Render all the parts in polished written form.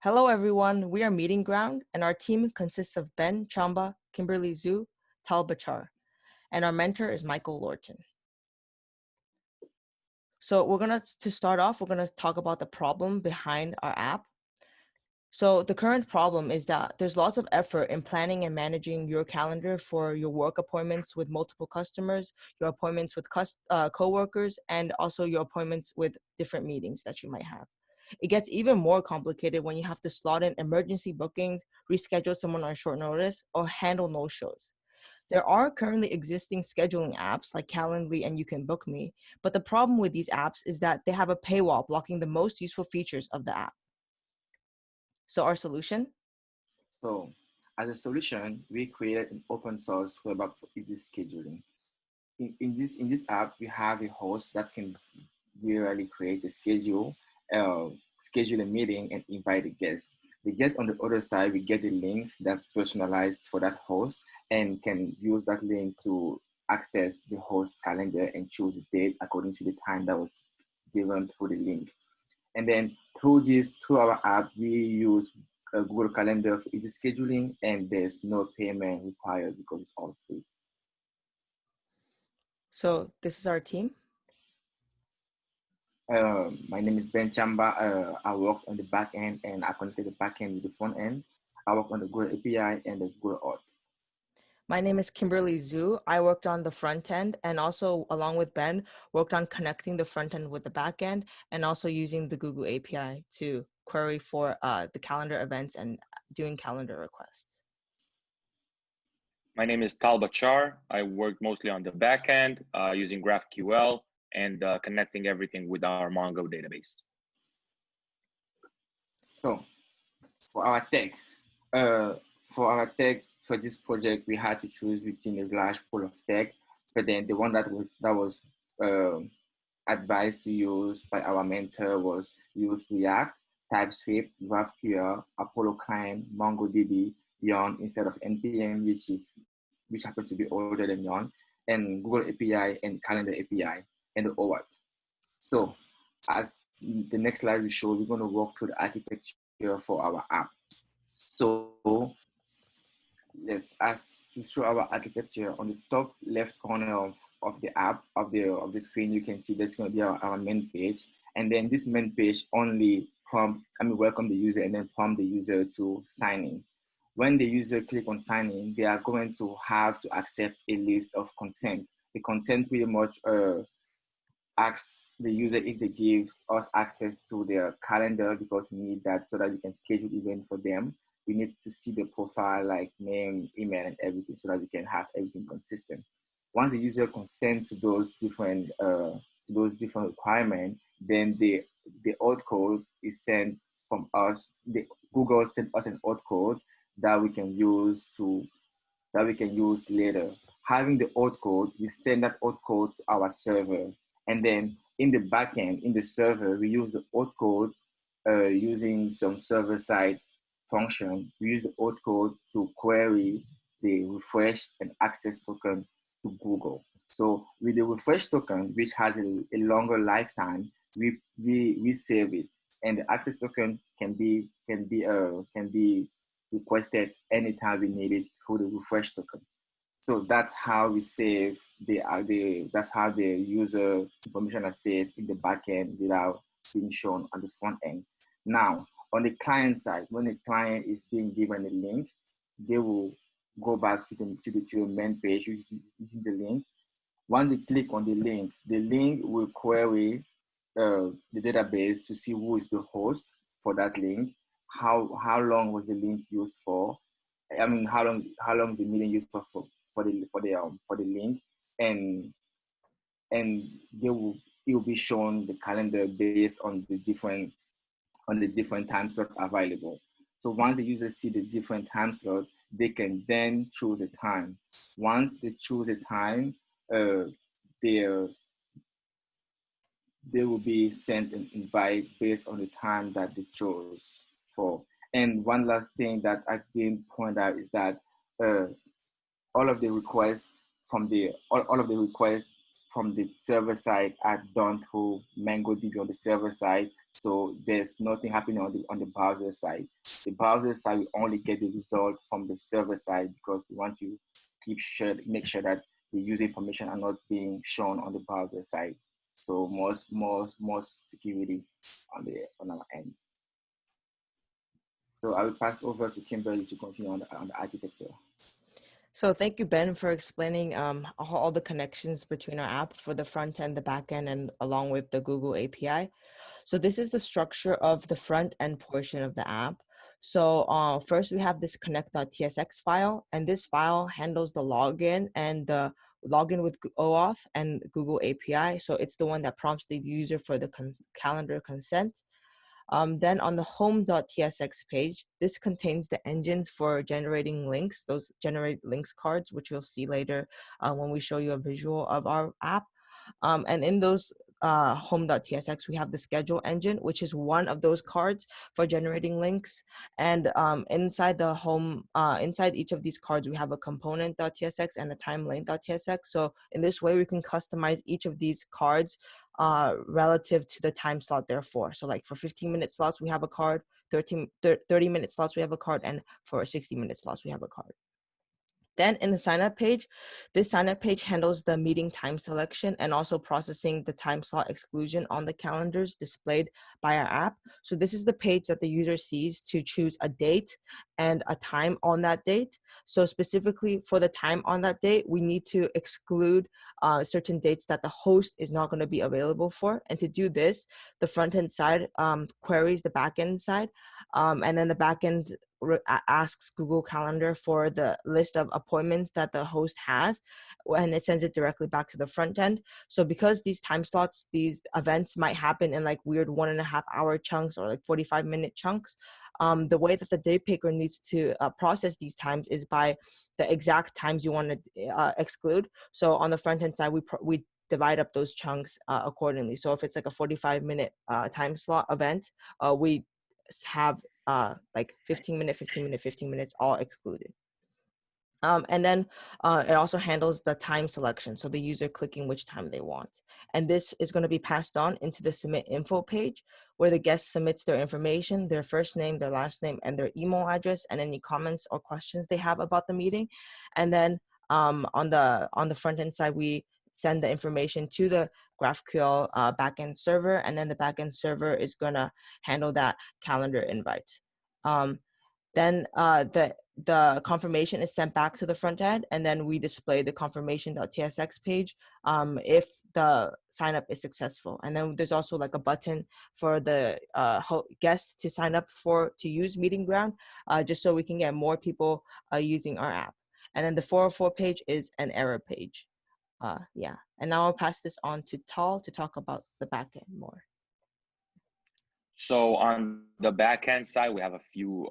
Hello, everyone. We are Meeting Ground, and our team consists of Ben, Tchamba, Kimberly, Bachar, and our mentor is Michael Lorton. So to start off, we're gonna talk about the problem behind our app. So the current problem is that there's lots of effort in planning and managing your calendar for your work appointments with multiple customers, your appointments with coworkers, and also your appointments with different meetings that you might have. It gets even more complicated when you have to slot in emergency bookings, reschedule someone on short notice, or handle no-shows. There are currently existing scheduling apps like Calendly and You Can Book Me, but the problem with these apps is that they have a paywall blocking the most useful features of the app. So our solution? So, as a solution, we created an open source web app for easy scheduling. In this app, we have a host that can really create a schedule a meeting, and invite a guest. The guest on the other side, we get a link that's personalized for that host and can use that link to access the host calendar and choose a date according to the time that was given through the link. And then through our app, we use a Google Calendar for easy scheduling, and there's no payment required because it's all free. So this is our team. My name is Ben Tchamba. I work on the back end and I connected the back end with the front end. I work on the Google API and the Google Auth. My name is Kimberly Zhu. I worked on the front end and also, along with Ben, worked on connecting the front end with the back end and also using the Google API to query for the calendar events and doing calendar requests. My name is Bachar. I work mostly on the back end using GraphQL and connecting everything with our Mongo database. So for our tech, for this project, we had to choose between a large pool of tech, but then the one that was advised to use by our mentor was use React, TypeScript, GraphQL, Apollo Client, MongoDB, Yarn instead of NPM, which happens to be older than Yarn, and Google API and Calendar API and the OAuth. So as the next slide will show, we're going to walk through the architecture for our app. So yes, as to show our architecture, on the top left corner of the app, of the screen, you can see there's going to be our main page. And then this main page only welcome the user and then prompt the user to sign in. When the user click on sign in, they are going to have to accept a list of consent. The consent pretty much asks the user if they give us access to their calendar, because we need that so that we can schedule event for them. We need to see the profile, like name, email, and everything, so that we can have everything consistent. Once the user consents to those different requirements, then the auth code is sent from us. Google sent us an auth code that we can use later. Having the auth code, we send that auth code to our server, and then in the backend, in the server, we use the auth code using some server-side function. We use the auth code to query the refresh and access token to Google. So with the refresh token, which has a longer lifetime, we save it, and the access token can be requested anytime we need it through the refresh token. So that's how we save that's how the user information is saved in the backend without being shown on the front end. Now, on the client side, when the client is being given a link, they will go back to the main page using the link. Once they click on the link will query the database to see who is the host for that link, how long was the link used for, how long the meeting used for the link, and it will be shown the calendar based on the different time slots available. So once the users see the different time slots, they can then choose a time. Once they choose a time, they will be sent an invite based on the time that they chose for. And one last thing that I didn't point out is that all of the requests from the server side are done through MongoDB on the server side. So there's nothing happening on the browser side. The browser side will only get the result from the server side because we want to make sure that the user information are not being shown on the browser side. So more security on our end. So I will pass over to Kimberly to continue on the architecture. So thank you, Ben, for explaining all the connections between our app for the front end, the back end, and along with the Google API. So this is the structure of the front end portion of the app. So first we have this connect.tsx file, and this file handles the login and the login with OAuth and Google API. So it's the one that prompts the user for the calendar consent. Then on the home.tsx page, this contains the engines for generating links, those generate links cards, which you'll see later when we show you a visual of our app. And in those home.tsx, we have the schedule engine, which is one of those cards for generating links. And inside the home, inside each of these cards, we have a component.tsx and a time lane.tsx. So in this way, we can customize each of these cards relative to the time slot therefore. So like for 15-minute slots, we have a card, 30-minute slots, we have a card, and for 60-minute slots, we have a card. Then in the sign up page, this sign up page handles the meeting time selection and also processing the time slot exclusion on the calendars displayed by our app. So this is the page that the user sees to choose a date and a time on that date. So specifically for the time on that date, we need to exclude certain dates that the host is not going to be available for. And to do this, the front end side queries the back end side, and then the back end asks Google Calendar for the list of appointments that the host has, and it sends it directly back to the front end. So because these time slots, these events might happen in like weird 1.5 hour chunks or like 45-minute chunks, the way that the date picker needs to process these times is by the exact times you want to exclude. So on the front end side, we divide up those chunks accordingly. So if it's like a 45-minute time slot event, we have like 15-minute, 15-minute, 15 minutes all excluded. And then it also handles the time selection, so the user clicking which time they want. And this is going to be passed on into the submit info page where the guest submits their information, their first name, their last name, and their email address, and any comments or questions they have about the meeting. And then on the front end side, we send the information to the GraphQL backend server, and then the backend server is going to handle that calendar invite. Then the confirmation is sent back to the front end, and then we display the confirmation.tsx page if the signup is successful. And then there's also like a button for the guest to sign up to use Meeting Ground, just so we can get more people using our app. And then the 404 page is an error page. Yeah, and now I'll pass this on to Tal to talk about the backend more. So on the backend side, we have a few,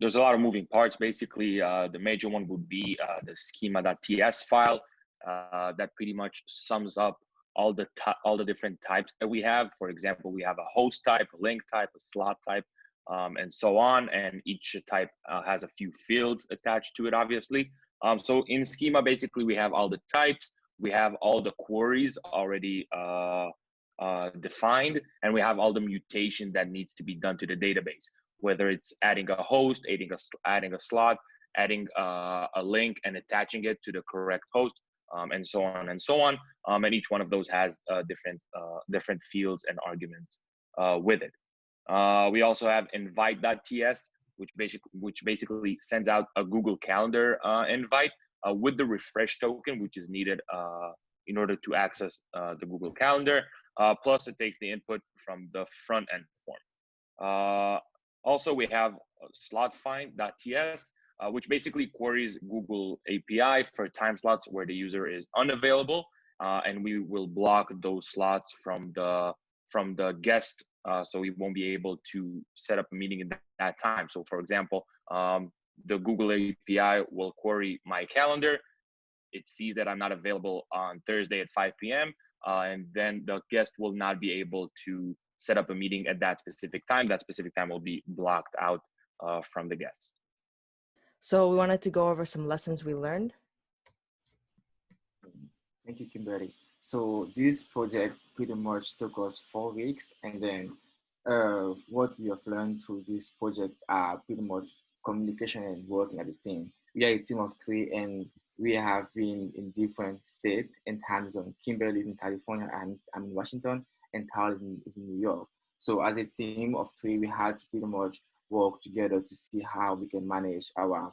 there's a lot of moving parts. Basically, the major one would be the schema.ts file that pretty much sums up all the different types that we have. For example, we have a host type, a link type, a slot type, and so on. And each type has a few fields attached to it, obviously. So in schema, basically, we have all the types. We have all the queries already defined, and we have all the mutation that needs to be done to the database, whether it's adding a host, adding a slot, adding a link and attaching it to the correct host, and so on and so on. And each one of those has different fields and arguments with it. We also have invite.ts, which basically sends out a Google Calendar invite with the refresh token, which is needed in order to access the Google Calendar. Plus, it takes the input from the front end form. Also, we have slotfind.ts, which basically queries Google API for time slots where the user is unavailable, and we will block those slots from the guest, so we won't be able to set up a meeting in that time. So, for example, the Google API will query my calendar. It sees that I'm not available on Thursday at 5 p.m. And then the guest will not be able to set up a meeting at that specific time. That specific time will be blocked out from the guest. So we wanted to go over some lessons we learned. Thank you, Kimberly. So this project pretty much took us 4 weeks, and then what we have learned through this project are pretty much communication and working as a team. We are a team of three, and we have been in different states and time zones. Kimberly is in California, and I'm in Washington, and Tal is in New York. So as a team of three, we had to pretty much work together to see how we can manage our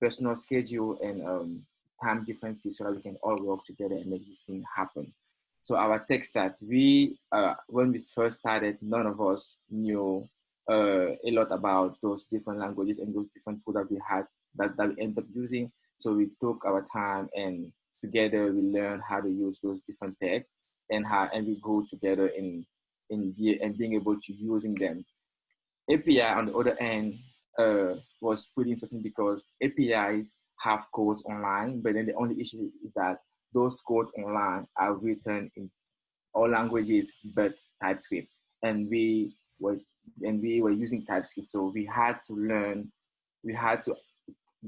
personal schedule and time differences so that we can all work together and make this thing happen. So our tech stack, when we first started, none of us knew a lot about those different languages and those different tools that we had that we ended up using. So we took our time and together we learned how to use those different tech and we go together and being able to using them. API on the other end was pretty interesting because APIs have codes online, but then the only issue is that those codes online are written in all languages but TypeScript, and we were using TypeScript, so we had to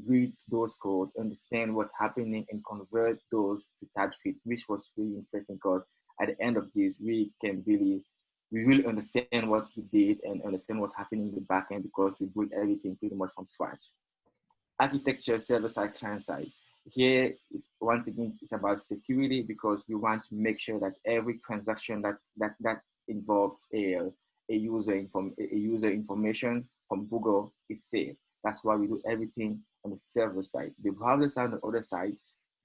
read those codes, understand what's happening, and convert those to TypeScript, which was really interesting because at the end of this, we really understand what we did and understand what's happening in the backend because we built everything pretty much from scratch. Architecture, server side, client side. Here is once again it's about security because we want to make sure that every transaction that involves a user information from Google is safe. That's why we do everything on the server side. The browser side on the other side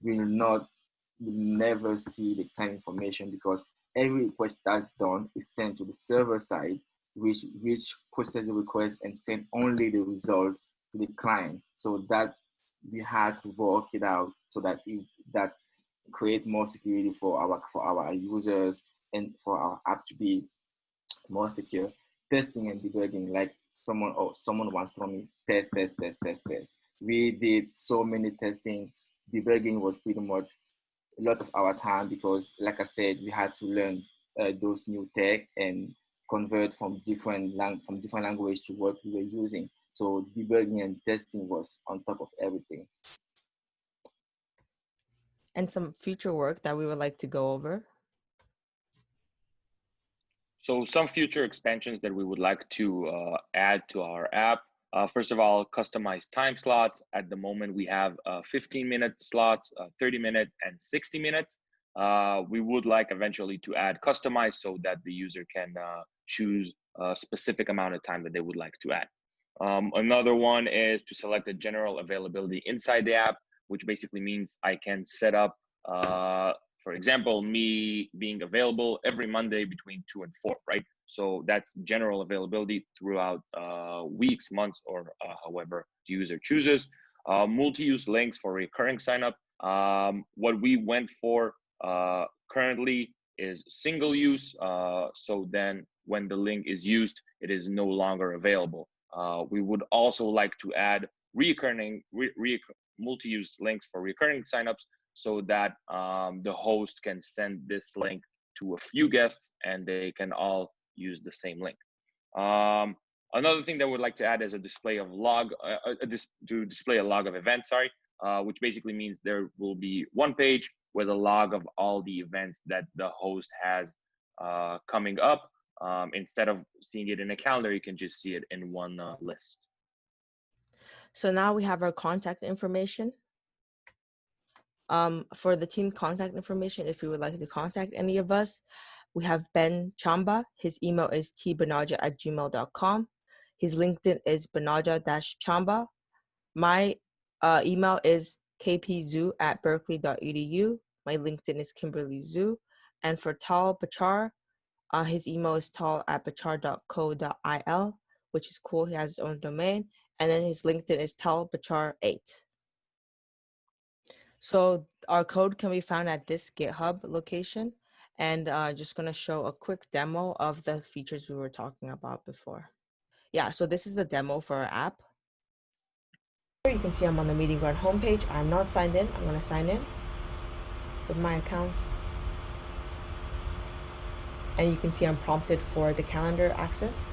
will never see the client information because every request that's done is sent to the server side, which processes the request and send only the result to the client. So that we had to work it out so that create more security for our users and for our app to be more secure. Testing and debugging, like someone once told me, test, test, test, test, test. We did so many testings. Debugging was pretty much a lot of our time because, like I said, we had to learn those new tech and convert from different language to what we were using. So debugging and testing was on top of everything. And some future work that we would like to go over. So some future expansions that we would like to add to our app. First of all, customized time slots. At the moment, we have 15-minute slots, 30-minute, and 60 minutes. We would like eventually to add customized so that the user can choose a specific amount of time that they would like to add. Another one is to select the general availability inside the app, which basically means I can set up, for example, me being available every Monday between 2 and 4, right? So that's general availability throughout weeks, months, or however the user chooses. Multi-use links for recurring signup. What we went for currently is single use. So then when the link is used, it is no longer available. We would also like to add multi-use links for recurring signups so that the host can send this link to a few guests and they can all use the same link. Another thing that we'd like to add is a display of log, to display a log of events, which basically means there will be one page with a log of all the events that the host has coming up. Instead of seeing it in a calendar, you can just see it in one list. So now we have our contact information. For the team contact information, if you would like to contact any of us, we have Ben Tchamba. His email is tbanaja@gmail.com. His LinkedIn is banaja-chamba. My email is kpzoo@berkeley.edu. My LinkedIn is Kimberly Zhu. And for Tal Bachar, his email is tal@bachar.co.il, which is cool. He has his own domain. And then his LinkedIn is talbachar8. So our code can be found at this GitHub location. And just going to show a quick demo of the features we were talking about before. Yeah, so this is the demo for our app. Here you can see I'm on the Meeting Ground homepage. I'm not signed in. I'm going to sign in with my account. And you can see I'm prompted for the calendar access.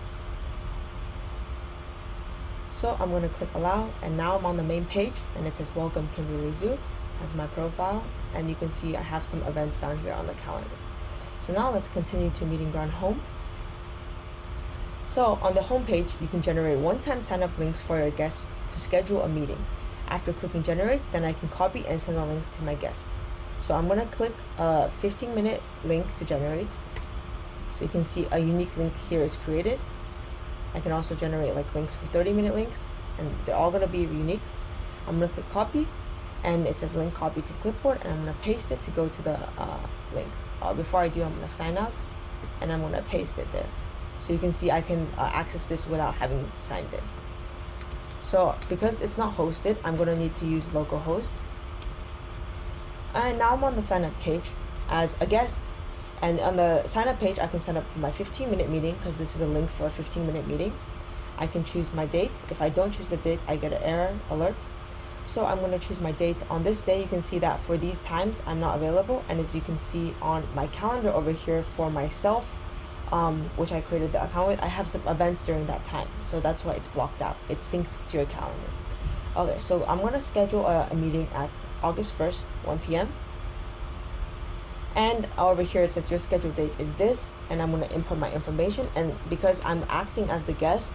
So I'm going to click allow, and now I'm on the main page, and it says welcome Kimberly Zhu as my profile, and you can see I have some events down here on the calendar. So now let's continue to Meeting Ground home. So on the home page, you can generate one-time sign-up links for your guests to schedule a meeting. After clicking generate, then I can copy and send a link to my guest. So I'm gonna click a 15-minute link to generate. So you can see a unique link here is created. I can also generate like links for 30-minute links, and they're all gonna be unique. I'm gonna click copy, and it says link copy to clipboard, and I'm gonna paste it to go to the link. Before I do, I'm gonna sign out, and I'm gonna paste it there. So you can see I can access this without having signed in. So because it's not hosted, I'm gonna need to use localhost. And now I'm on the sign up page as a guest. And on the sign up page, I can sign up for my 15-minute meeting because this is a link for a 15-minute meeting. I can choose my date. If I don't choose the date, I get an error alert. So I'm going to choose my date. On this day, you can see that for these times, I'm not available. And as you can see on my calendar over here for myself, which I created the account with, I have some events during that time. So that's why it's blocked out. It's synced to your calendar. Okay, so I'm going to schedule a meeting at August 1st, 1 p.m. And over here it says your scheduled date is this, and I'm going to input my information. And because I'm acting as the guest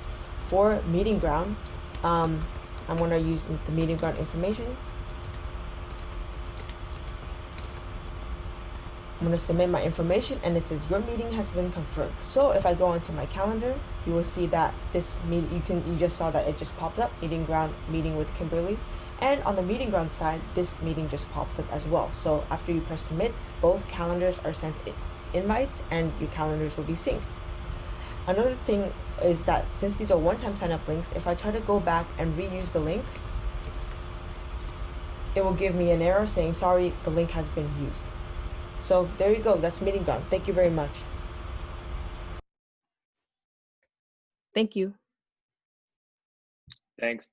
for Meeting Ground, I'm going to use the Meeting Ground information. I'm going to submit my information, and it says your meeting has been confirmed. So if I go into my calendar, you will see that this meeting, you just saw that it just popped up, Meeting Ground meeting with Kimberly. And on the Meeting Ground side, this meeting just popped up as well. So after you press submit, both calendars are sent invites and your calendars will be synced. Another thing is that since these are one-time sign-up links, if I try to go back and reuse the link, it will give me an error saying, sorry, the link has been used. So there you go, that's Meeting Ground. Thank you very much. Thank you. Thanks.